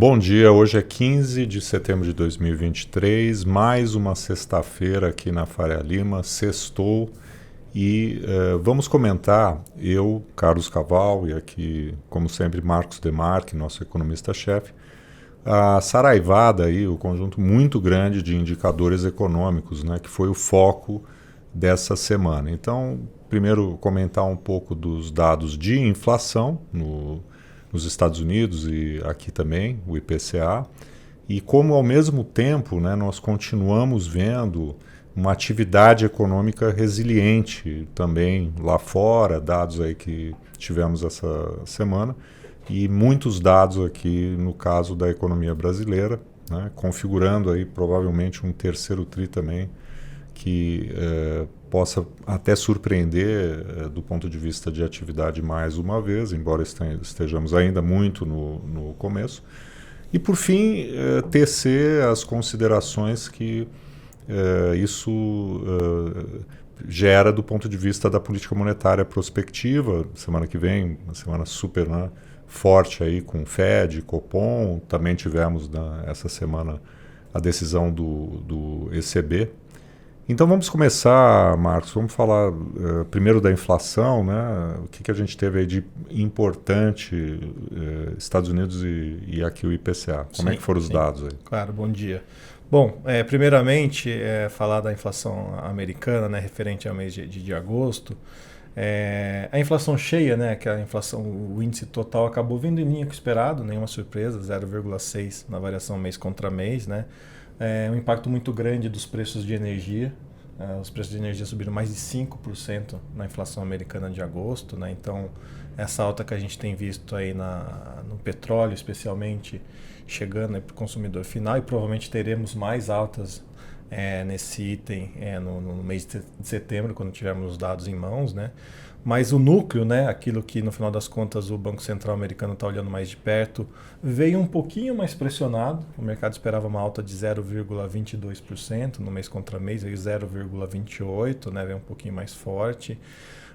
Bom dia, hoje é 15 de setembro de 2023, mais uma sexta-feira aqui na Faria Lima, sextou e vamos comentar, eu, Carlos Caval e aqui, como sempre, Marcos Demarque, nosso economista-chefe, a saraivada aí, o conjunto muito grande de indicadores econômicos, né, que foi o foco dessa semana. Então, primeiro comentar um pouco dos dados de inflação nos Estados Unidos e aqui também, o IPCA, e como ao mesmo tempo, né, nós continuamos vendo uma atividade econômica resiliente também lá fora, dados aí que tivemos essa semana, e muitos dados aqui no caso da economia brasileira, né, configurando aí provavelmente um terceiro tri também, que possa até surpreender do ponto de vista de atividade mais uma vez, embora estejamos ainda muito no começo. E, por fim, tecer as considerações que isso gera do ponto de vista da política monetária prospectiva. Semana que vem, uma semana super forte aí com Fed, Copom. Também tivemos essa semana a decisão do ECB. Então vamos começar, Marcos, vamos falar primeiro da inflação, né? O que a gente teve aí de importante, Estados Unidos e aqui o IPCA. Como é que foram os dados aí? Claro, bom dia. Bom, primeiramente, falar da inflação americana, né, referente ao mês de agosto. A inflação cheia, né, que a inflação, o índice total acabou vindo em linha com o esperado, nenhuma surpresa, 0,6 na variação mês contra mês, né? Um impacto muito grande dos preços de energia. Os preços de energia subiram mais de 5% na inflação americana de agosto, né? Então, essa alta que a gente tem visto aí no petróleo, especialmente, chegando para o consumidor final, e provavelmente teremos mais altas nesse item no mês de setembro, quando tivermos os dados em mãos, né? Mas o núcleo, né, aquilo que no final das contas o Banco Central americano está olhando mais de perto, veio um pouquinho mais pressionado. O mercado esperava uma alta de 0,22% no mês contra mês, veio 0,28%, né, veio um pouquinho mais forte.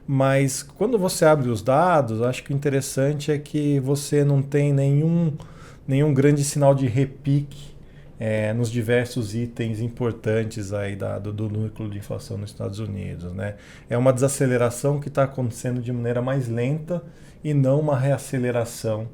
Mas quando você abre os dados, acho que o interessante é que você não tem nenhum grande sinal de repique nos diversos itens importantes aí do núcleo de inflação nos Estados Unidos, né? É uma desaceleração que está acontecendo de maneira mais lenta e não uma reaceleração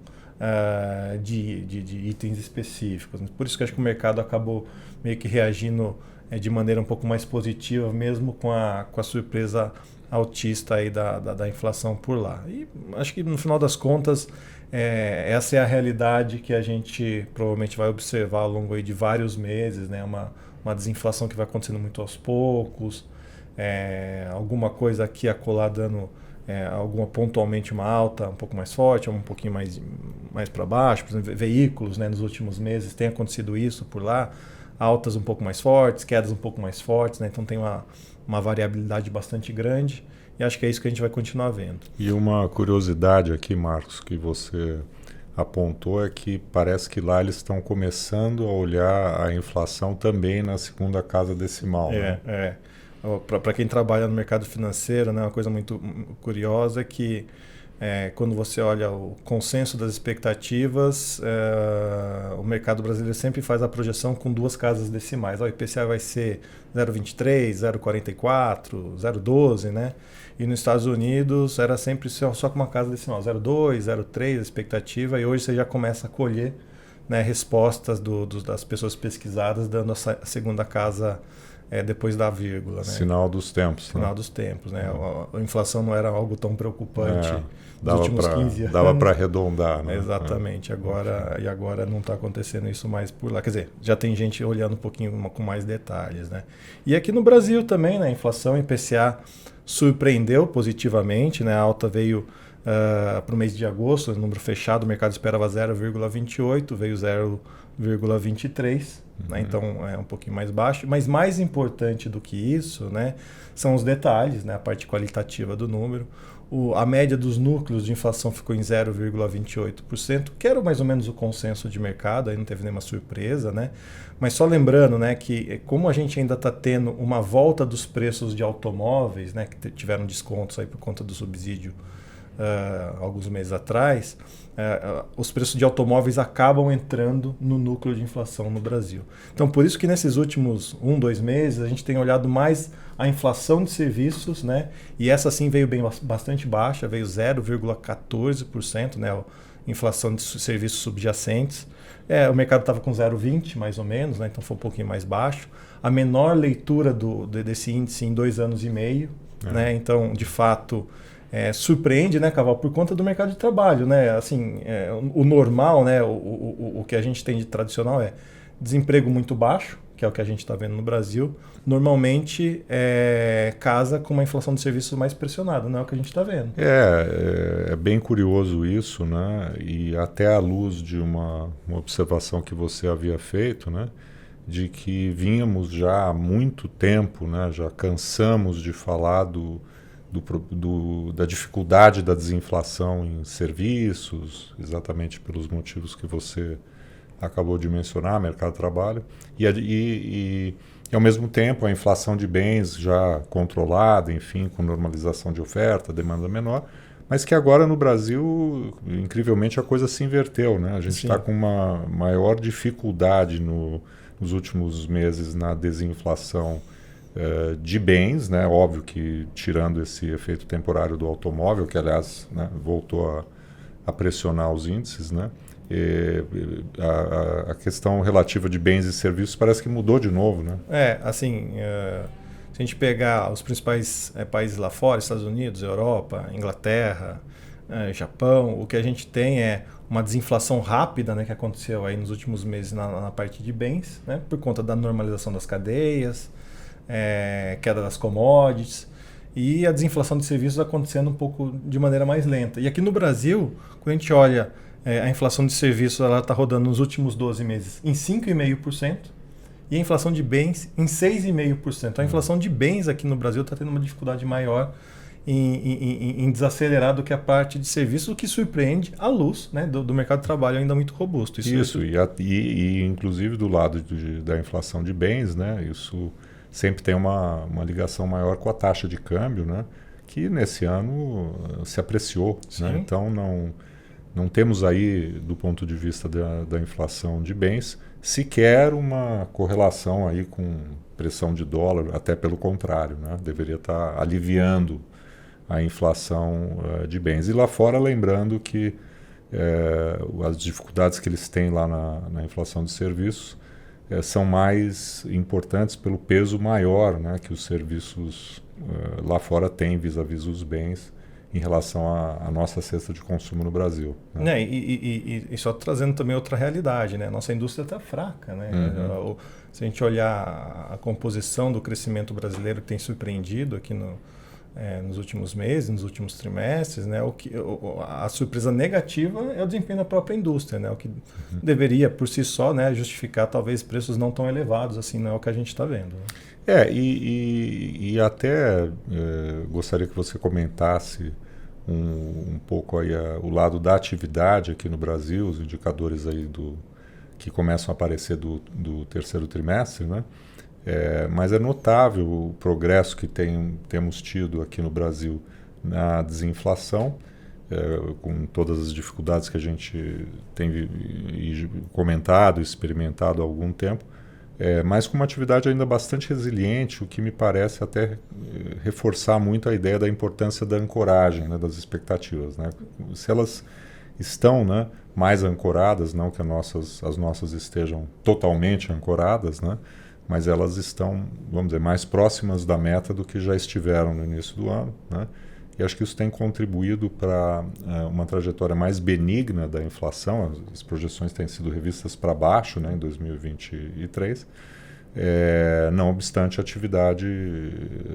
de itens específicos. Por isso que acho que o mercado acabou meio que reagindo de maneira um pouco mais positiva, mesmo com a surpresa altista aí da inflação por lá. E acho que no final das contas essa é a realidade que a gente provavelmente vai observar ao longo aí de vários meses, né? Uma desinflação que vai acontecendo muito aos poucos, alguma coisa aqui acolá dando alguma pontualmente uma alta um pouco mais forte, um pouquinho mais para baixo. Por exemplo, veículos, né, nos últimos meses tem acontecido isso por lá, altas um pouco mais fortes, quedas um pouco mais fortes, né? Então tem uma variabilidade bastante grande. E acho que é isso que a gente vai continuar vendo. E uma curiosidade aqui, Marcos, que você apontou é que parece que lá eles estão começando a olhar a inflação também na segunda casa decimal. Né? Para quem trabalha no mercado financeiro, né, uma coisa muito curiosa é que quando você olha o consenso das expectativas, o mercado brasileiro sempre faz a projeção com duas casas decimais. O IPCA vai ser 0,23, 0,44, 0,12, né? E nos Estados Unidos era sempre só com uma casa decimal, 0,2, 0,3 a expectativa, e hoje você já começa a colher, né, respostas das pessoas pesquisadas dando a segunda casa depois da vírgula. Né? Sinal dos tempos. Sinal dos tempos. Né? A inflação não era algo tão preocupante nos dava últimos 15 anos. Dava para arredondar. Né? Exatamente. Agora não está acontecendo isso mais por lá. Quer dizer, já tem gente olhando um pouquinho com mais detalhes. Né? E aqui no Brasil também, né? A inflação IPCA surpreendeu positivamente. Né? A alta veio para o mês de agosto, o número fechado, o mercado esperava 0,28, veio 0,23. Né? Então é um pouquinho mais baixo, mas mais importante do que isso, né, são os detalhes, né, a parte qualitativa do número. A média dos núcleos de inflação ficou em 0,28%, que era mais ou menos o consenso de mercado, aí não teve nenhuma surpresa, né? Mas só lembrando, né, que como a gente ainda está tendo uma volta dos preços de automóveis, né, que tiveram descontos aí por conta do subsídio alguns meses atrás, os preços de automóveis acabam entrando no núcleo de inflação no Brasil. Então, por isso que nesses últimos 2 meses, a gente tem olhado mais a inflação de serviços, né? E essa sim veio bastante baixa, veio 0,14%, né? A inflação de serviços subjacentes. O mercado estava com 0,20 mais ou menos, né? Então foi um pouquinho mais baixo. A menor leitura desse índice em 2 anos e meio, né? Então, de fato, surpreende, né, Caval, por conta do mercado de trabalho, né? Assim, o normal, né? O que a gente tem de tradicional é desemprego muito baixo, que é o que a gente está vendo no Brasil. Normalmente casa com uma inflação de serviços mais pressionada, não é o que a gente está vendo. É bem curioso isso, né? E até à luz de uma observação que você havia feito, né? De que vínhamos já há muito tempo, né? Já cansamos de falar da dificuldade da desinflação em serviços, exatamente pelos motivos que você acabou de mencionar, mercado de trabalho, e ao mesmo tempo a inflação de bens já controlada, enfim, com normalização de oferta, demanda menor, mas que agora no Brasil, incrivelmente, a coisa se inverteu, né? A gente está com uma maior dificuldade nos últimos meses na desinflação de bens, né? Óbvio que tirando esse efeito temporário do automóvel, que aliás, né, voltou a pressionar os índices, né? A questão relativa de bens e serviços parece que mudou de novo, né? Assim, se a gente pegar os principais países lá fora, Estados Unidos, Europa, Inglaterra, Japão, o que a gente tem é uma desinflação rápida, né, que aconteceu aí nos últimos meses na parte de bens, né, por conta da normalização das cadeias, queda das commodities, e a desinflação de serviços acontecendo um pouco de maneira mais lenta. E aqui no Brasil, quando a gente olha a inflação de serviços, ela está rodando nos últimos 12 meses em 5,5%, e a inflação de bens em 6,5%. A inflação de bens aqui no Brasil está tendo uma dificuldade maior em desacelerar do que a parte de serviços, o que surpreende à luz, né, do mercado de trabalho ainda muito robusto. E inclusive do lado da inflação de bens, né, isso sempre tem uma ligação maior com a taxa de câmbio, né, que nesse ano se apreciou. Né? Então não temos aí, do ponto de vista da inflação de bens, sequer uma correlação aí com pressão de dólar, até pelo contrário, né? Deveria estar aliviando a inflação de bens. E lá fora, lembrando que as dificuldades que eles têm lá na inflação de serviços são mais importantes pelo peso maior, né, que os serviços lá fora têm vis-à-vis os bens em relação à nossa cesta de consumo no Brasil. Né? E só trazendo também outra realidade, né? Nossa indústria está fraca. Né? Se a gente olhar a composição do crescimento brasileiro que tem surpreendido aqui nos últimos meses, nos últimos trimestres, né? A surpresa negativa é o desempenho da própria indústria, né? O que deveria, por si só, né, justificar talvez preços não tão elevados, assim, não é o que a gente está vendo. Né? E até gostaria que você comentasse um pouco aí o lado da atividade aqui no Brasil, os indicadores aí que começam a aparecer do terceiro trimestre, né? Mas é notável o progresso que temos tido aqui no Brasil na desinflação, com todas as dificuldades que a gente tem comentado, experimentado há algum tempo, mas com uma atividade ainda bastante resiliente, o que me parece até reforçar muito a ideia da importância da ancoragem, né, das expectativas. Né? Se elas estão, né, mais ancoradas, não que as nossas estejam totalmente ancoradas, né, mas elas estão, vamos dizer, mais próximas da meta do que já estiveram no início do ano. Né? E acho que isso tem contribuído para uma trajetória mais benigna da inflação. As projeções têm sido revistas para baixo, né, em 2023, não obstante a atividade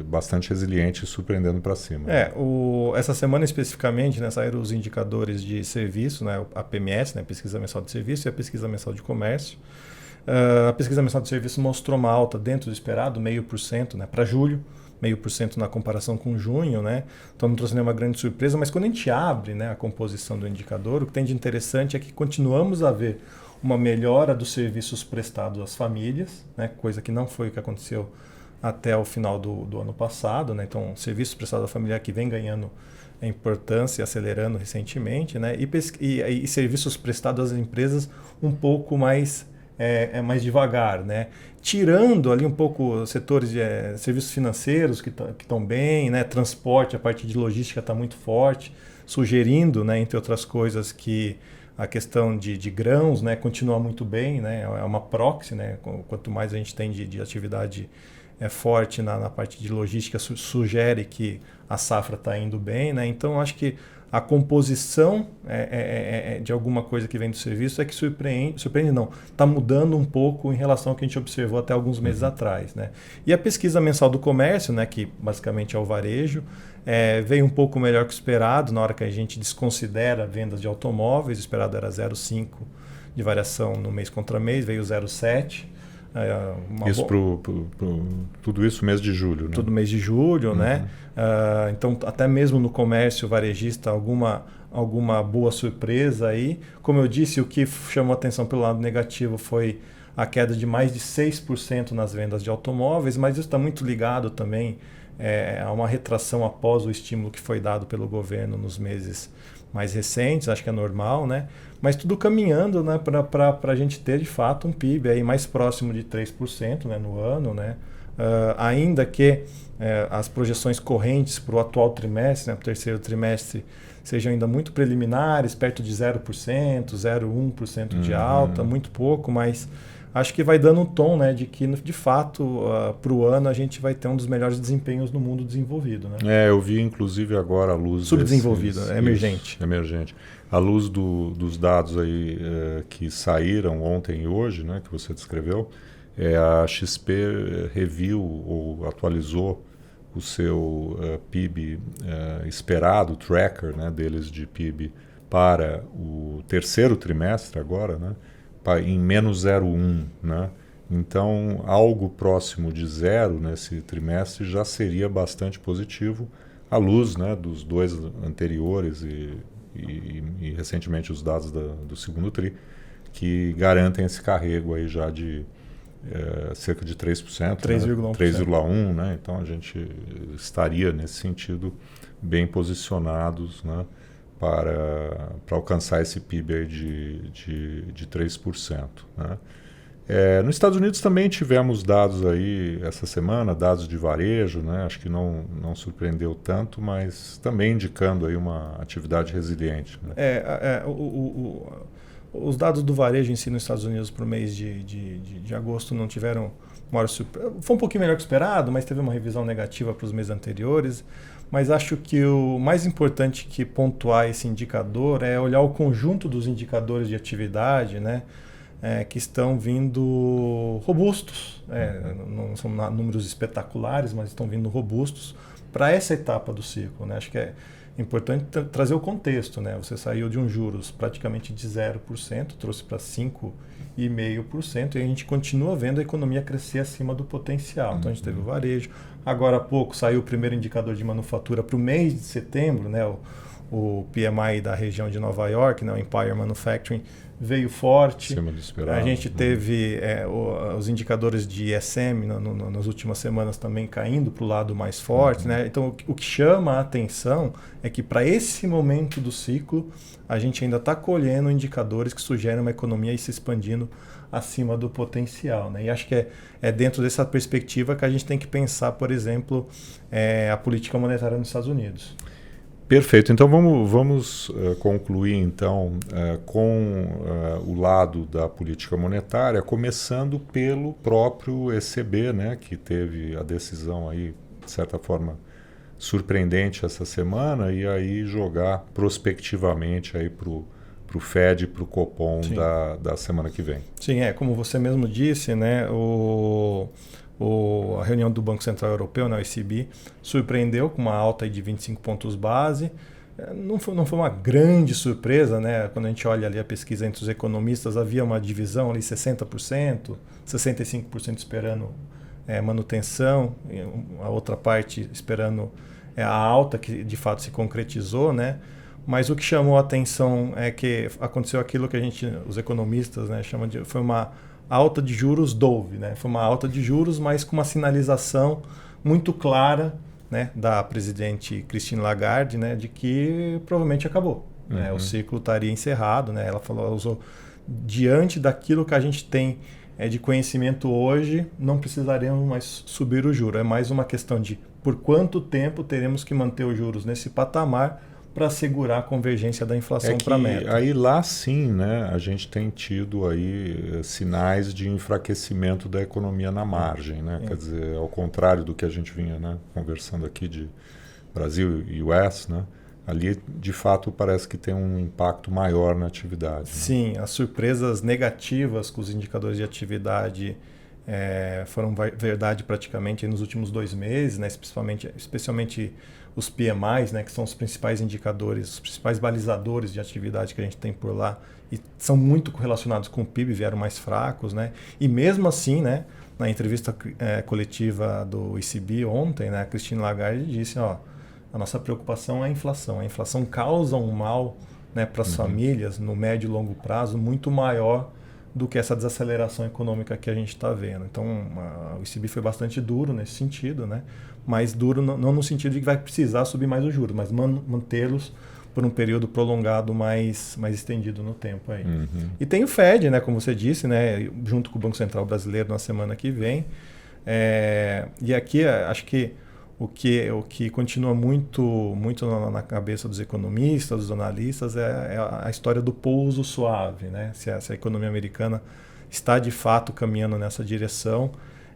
bastante resiliente e surpreendendo para cima. Essa semana especificamente, né, saíram os indicadores de serviço, né, a PMS, né, Pesquisa Mensal de Serviço, e a Pesquisa Mensal de Comércio. A Pesquisa Mensal de Serviço mostrou uma alta dentro do esperado, 0,5%, né, para julho, 0,5% na comparação com junho, né? Então não trouxe nenhuma grande surpresa, mas quando a gente abre, né, a composição do indicador, o que tem de interessante é que continuamos a ver uma melhora dos serviços prestados às famílias, né, coisa que não foi o que aconteceu até o final do ano passado. Né? Então, serviços prestados à família que vem ganhando a importância, acelerando recentemente, né? E serviços prestados às empresas um pouco mais, mais devagar, né? Tirando ali um pouco setores de serviços financeiros que estão bem, né? Transporte, a parte de logística está muito forte, sugerindo, né, entre outras coisas, que a questão de grãos, né, continua muito bem, né? É uma proxy, né? Quanto mais a gente tem de atividade forte na parte de logística, sugere que a safra está indo bem, né? Então, acho que a composição de alguma coisa que vem do serviço é que surpreende não, está mudando um pouco em relação ao que a gente observou até alguns meses atrás, né? E a pesquisa mensal do comércio, né, que basicamente é o varejo, veio um pouco melhor que o esperado na hora que a gente desconsidera vendas de automóveis. O esperado era 0,5 de variação no mês contra mês, veio 0,7. Isso tudo isso mês de julho, né? Tudo mês de julho, né? Então, até mesmo no comércio varejista, alguma boa surpresa aí. Como eu disse, o que chamou atenção pelo lado negativo foi a queda de mais de 6% nas vendas de automóveis, mas isso está muito ligado também a uma retração após o estímulo que foi dado pelo governo nos meses mais recentes, acho que é normal, né? Mas tudo caminhando, né, para a gente ter de fato um PIB aí mais próximo de 3%, né, no ano, né? Ainda que as projeções correntes para o atual trimestre, né, para o terceiro trimestre, sejam ainda muito preliminares, perto de 0%, 0,1% de alta, muito pouco, mas acho que vai dando um tom, né, de que, de fato, para o ano a gente vai ter um dos melhores desempenhos no mundo desenvolvido, né? Eu vi, inclusive, agora a luz... Subdesenvolvido, emergente. Emergente. À luz dos dados aí que saíram ontem e hoje, né, que você descreveu, a XP reviu ou atualizou o seu PIB esperado, o tracker, né, deles de PIB para o terceiro trimestre agora, né, em menos 0,1, né? Então, algo próximo de zero nesse trimestre já seria bastante positivo, à luz, né, dos dois anteriores e recentemente os dados do segundo TRI, que garantem esse carrego aí já de cerca de 3%, 3,1%, né? Então a gente estaria nesse sentido bem posicionados, né, para alcançar esse PIB aí de 3%. Né? Nos Estados Unidos também tivemos dados aí essa semana, dados de varejo, né? Acho que não surpreendeu tanto, mas também indicando aí uma atividade resiliente. Né? Os dados do varejo em si nos Estados Unidos para o mês de agosto não tiveram maior surpresa. Foi um pouquinho melhor que esperado, mas teve uma revisão negativa para os meses anteriores. Mas acho que o mais importante que pontuar esse indicador é olhar o conjunto dos indicadores de atividade, né, que estão vindo robustos. Não são números espetaculares, mas estão vindo robustos para essa etapa do ciclo. Né? Acho que é importante trazer o contexto. Né? Você saiu de um juros praticamente de 0%, trouxe para 5,5%, e a gente continua vendo a economia crescer acima do potencial. Então a gente teve o varejo. Agora há pouco saiu o primeiro indicador de manufatura para o mês de setembro, né? O PMI da região de Nova York, né? O Empire Manufacturing, veio forte. Acima do esperado. A gente teve os indicadores de ISM nas últimas semanas também caindo para o lado mais forte. Né? Então, o que chama a atenção é que para esse momento do ciclo, a gente ainda está colhendo indicadores que sugerem uma economia aí se expandindo acima do potencial. Né? E acho que é dentro dessa perspectiva que a gente tem que pensar, por exemplo, a política monetária nos Estados Unidos. Perfeito. Então vamos concluir então com o lado da política monetária, começando pelo próprio ECB, né, que teve a decisão aí, de certa forma, surpreendente essa semana, e aí jogar prospectivamente aí para o Fed e para o Copom da semana que vem. Sim, como você mesmo disse, né, a reunião do Banco Central Europeu, né, o ECB, surpreendeu com uma alta de 25 pontos base. Não foi uma grande surpresa, né? Quando a gente olha ali a pesquisa entre os economistas, havia uma divisão ali 60%, 65% esperando manutenção, a outra parte esperando a alta, que de fato se concretizou, né? Mas o que chamou a atenção é que aconteceu aquilo que os economistas, né, chamam de... Foi uma alta de juros dove, né? Foi uma alta de juros, mas com uma sinalização muito clara né, da presidente Christine Lagarde, né, de que provavelmente acabou. Né, o ciclo estaria encerrado. Né, ela usou, diante daquilo que a gente tem de conhecimento hoje, não precisaremos mais subir o juro. É mais uma questão de por quanto tempo teremos que manter os juros nesse patamar para assegurar a convergência da inflação para a meta. Aí lá sim, né, a gente tem tido aí sinais de enfraquecimento da economia na margem, né? Quer dizer, ao contrário do que a gente vinha, né, conversando aqui de Brasil e US, né? Ali, de fato, parece que tem um impacto maior na atividade. Sim, né? As surpresas negativas com os indicadores de atividade foram verdade praticamente nos últimos 2 meses, né? Especialmente os PMIs, né? Que são os principais indicadores, os principais balizadores de atividade que a gente tem por lá, e são muito correlacionados com o PIB, vieram mais fracos. Né? E mesmo assim, né, na entrevista coletiva do ECB ontem, né, a Christine Lagarde disse, a nossa preocupação é a inflação. A inflação causa um mal, né, para as famílias no médio e longo prazo muito maior do que essa desaceleração econômica que a gente está vendo. Então, o ECB foi bastante duro nesse sentido, né? Mas duro não no sentido de que vai precisar subir mais os juros, mas mantê-los por um período prolongado mais estendido no tempo. Aí. E tem o Fed, né, como você disse, né, junto com o Banco Central Brasileiro na semana que vem. E aqui acho que o que continua muito na cabeça dos economistas, dos analistas, é a história do pouso suave. Né? Se a economia americana está de fato caminhando nessa direção.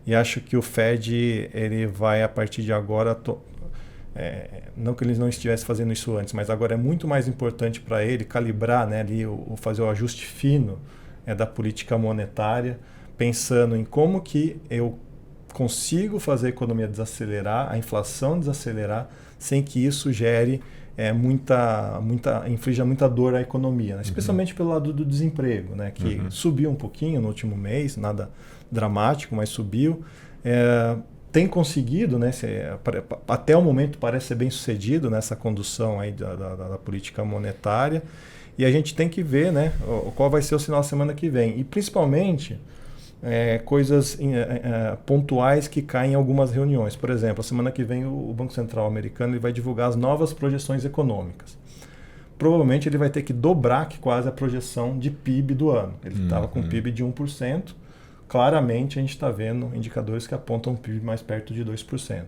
E acho que o Fed ele vai, a partir de agora, não que eles não estivessem fazendo isso antes, mas agora é muito mais importante para ele calibrar, né, ali, fazer o ajuste fino da política monetária, pensando em como que eu consigo fazer a economia desacelerar, a inflação desacelerar, sem que isso gere inflija muita dor à economia, né? Especialmente pelo lado do desemprego, né? Que subiu um pouquinho no último mês, nada dramático, mas subiu. Tem conseguido, né, até o momento parece ser bem sucedido nessa condução aí da política monetária, e a gente tem que ver, né, qual vai ser o sinal semana que vem, e principalmente coisas pontuais que caem em algumas reuniões. Por exemplo, a semana que vem o Banco Central americano ele vai divulgar as novas projeções econômicas. Provavelmente ele vai ter que dobrar quase a projeção de PIB do ano. Ele estava com PIB de 1%. Claramente a gente está vendo indicadores que apontam um PIB mais perto de 2%.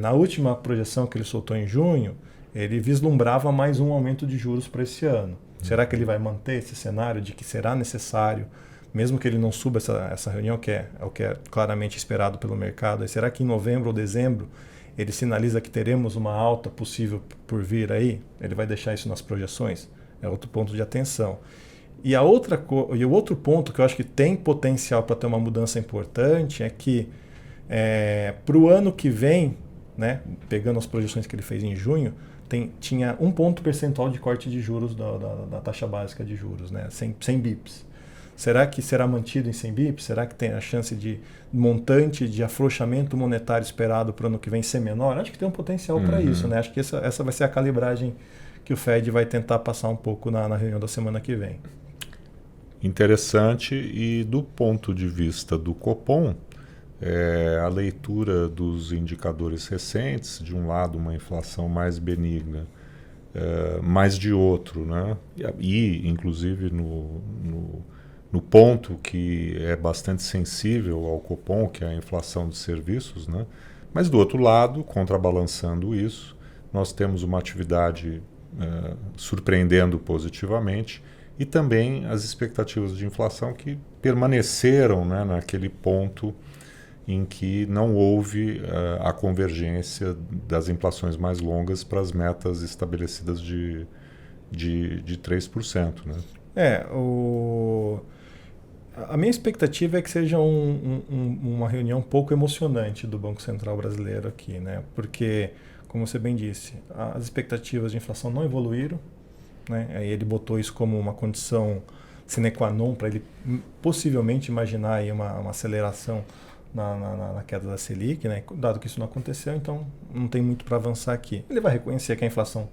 Na última projeção que ele soltou em junho, ele vislumbrava mais um aumento de juros para esse ano. Será que ele vai manter esse cenário de que será necessário, mesmo que ele não suba essa reunião, que é o que é claramente esperado pelo mercado, será que em novembro ou dezembro ele sinaliza que teremos uma alta possível por vir aí? Ele vai deixar isso nas projeções? É outro ponto de atenção. E o outro ponto que eu acho que tem potencial para ter uma mudança importante é que para o ano que vem, né, pegando as projeções que ele fez em junho, tinha 1 ponto percentual de corte de juros da taxa básica de juros, né, 100 bips. Será que será mantido em 100 bips? Será que tem a chance de montante de afrouxamento monetário esperado para o ano que vem ser menor? Acho que tem um potencial para isso. Né? Acho que essa vai ser a calibragem que o Fed vai tentar passar um pouco na reunião da semana que vem. Interessante. E do ponto de vista do Copom, a leitura dos indicadores recentes, de um lado uma inflação mais benigna, mas de outro, né? E inclusive no ponto que é bastante sensível ao Copom, que é a inflação de serviços, né? Mas do outro lado, contrabalançando isso, nós temos uma atividade surpreendendo positivamente, e também as expectativas de inflação que permaneceram, né, naquele ponto em que não houve a convergência das inflações mais longas para as metas estabelecidas de 3%. Né? A minha expectativa é que seja uma reunião um pouco emocionante do Banco Central brasileiro aqui, né? Porque, como você bem disse, as expectativas de inflação não evoluíram, né? Aí ele botou isso como uma condição sine qua non para ele possivelmente imaginar aí uma aceleração na queda da Selic, né? Dado que isso não aconteceu, então não tem muito para avançar aqui. Ele vai reconhecer que a inflação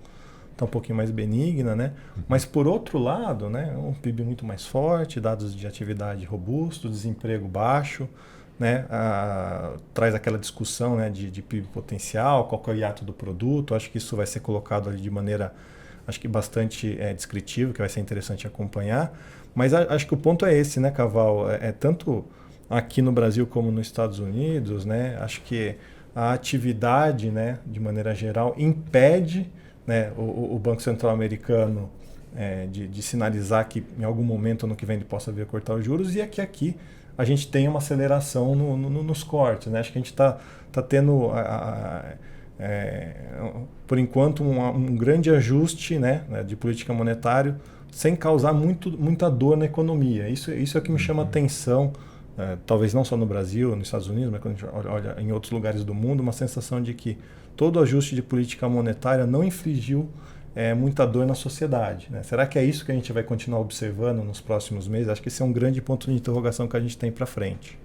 está um pouquinho mais benigna, né? Mas por outro lado, né, um PIB muito mais forte, dados de atividade robusto, desemprego baixo, né, traz aquela discussão, né, de PIB potencial, qual que é o hiato do produto. Acho que isso vai ser colocado ali de maneira, acho que bastante descritiva, que vai ser interessante acompanhar. Mas acho que o ponto é esse, né, Caval? Tanto aqui no Brasil como nos Estados Unidos, né, acho que a atividade, né, de maneira geral, impede, né, o Banco Central americano de sinalizar que em algum momento ano que vem ele possa vir a cortar os juros, e aqui a gente tem uma aceleração nos cortes. Né? Acho que a gente está tendo, por enquanto, um grande ajuste, né, de política monetária sem causar muita dor na economia. Isso é o que me chama atenção, talvez não só no Brasil, nos Estados Unidos, mas quando a gente olha em outros lugares do mundo, uma sensação de que todo ajuste de política monetária não infligiu muita dor na sociedade. Né? Será que é isso que a gente vai continuar observando nos próximos meses? Acho que esse é um grande ponto de interrogação que a gente tem para frente.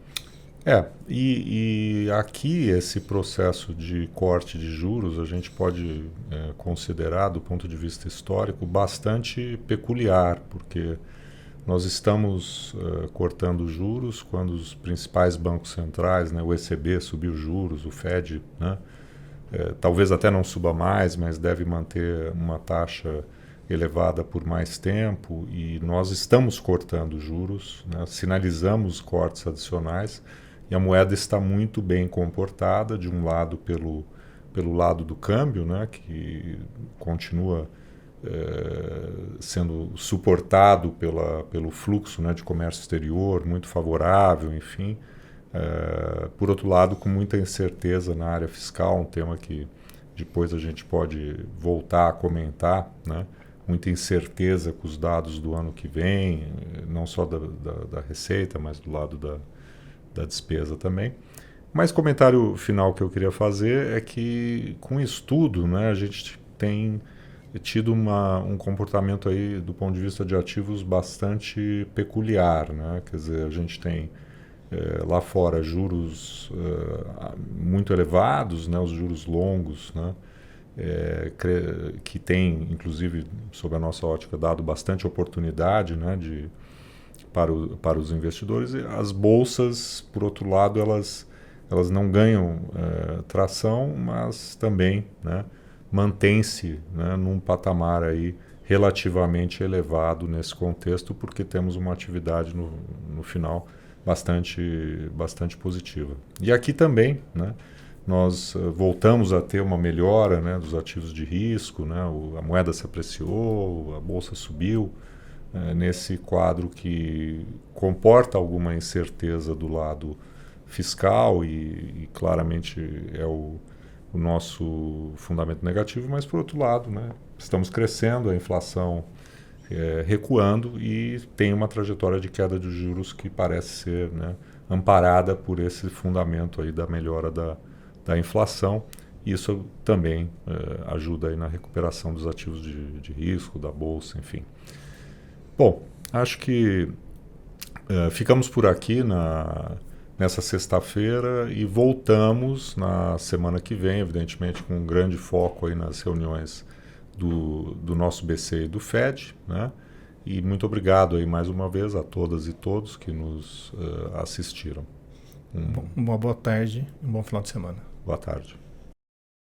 E aqui esse processo de corte de juros a gente pode considerar, do ponto de vista histórico, bastante peculiar, porque nós estamos cortando juros quando os principais bancos centrais, né, o ECB subiu juros, o Fed, né, talvez até não suba mais, mas deve manter uma taxa elevada por mais tempo, e nós estamos cortando juros, né, sinalizamos cortes adicionais, e a moeda está muito bem comportada, de um lado pelo lado do câmbio, né, que continua sendo suportado pelo fluxo, né, de comércio exterior, muito favorável, enfim. Por outro lado, com muita incerteza na área fiscal, um tema que depois a gente pode voltar a comentar, né? Muita incerteza com os dados do ano que vem, não só da receita, mas do lado da despesa também. Mas comentário final que eu queria fazer é que, com isso tudo, né, a gente tem tido um comportamento aí, do ponto de vista de ativos, bastante peculiar, né? Quer dizer, a gente tem lá fora juros muito elevados, né, os juros longos, né, que tem, inclusive, sob a nossa ótica, dado bastante oportunidade, né, para os investidores. E as bolsas, por outro lado, elas não ganham tração, mas também, né, mantém-se, né, num patamar aí relativamente elevado nesse contexto, porque temos uma atividade no final bastante positiva. E aqui também, né, nós voltamos a ter uma melhora, né, dos ativos de risco, né, a moeda se apreciou, a bolsa subiu, nesse quadro que comporta alguma incerteza do lado fiscal e claramente é o nosso fundamento negativo, mas por outro lado, né, estamos crescendo, a inflação recuando e tem uma trajetória de queda de juros que parece ser, né, amparada por esse fundamento aí da melhora da inflação. Isso também ajuda aí na recuperação dos ativos de risco, da bolsa, enfim. Bom, acho que ficamos por aqui nessa sexta-feira e voltamos na semana que vem, evidentemente com um grande foco aí nas reuniões do nosso BC e do Fed, né? E muito obrigado aí mais uma vez a todas e todos que nos assistiram. Uma boa tarde e um bom final de semana. Boa tarde.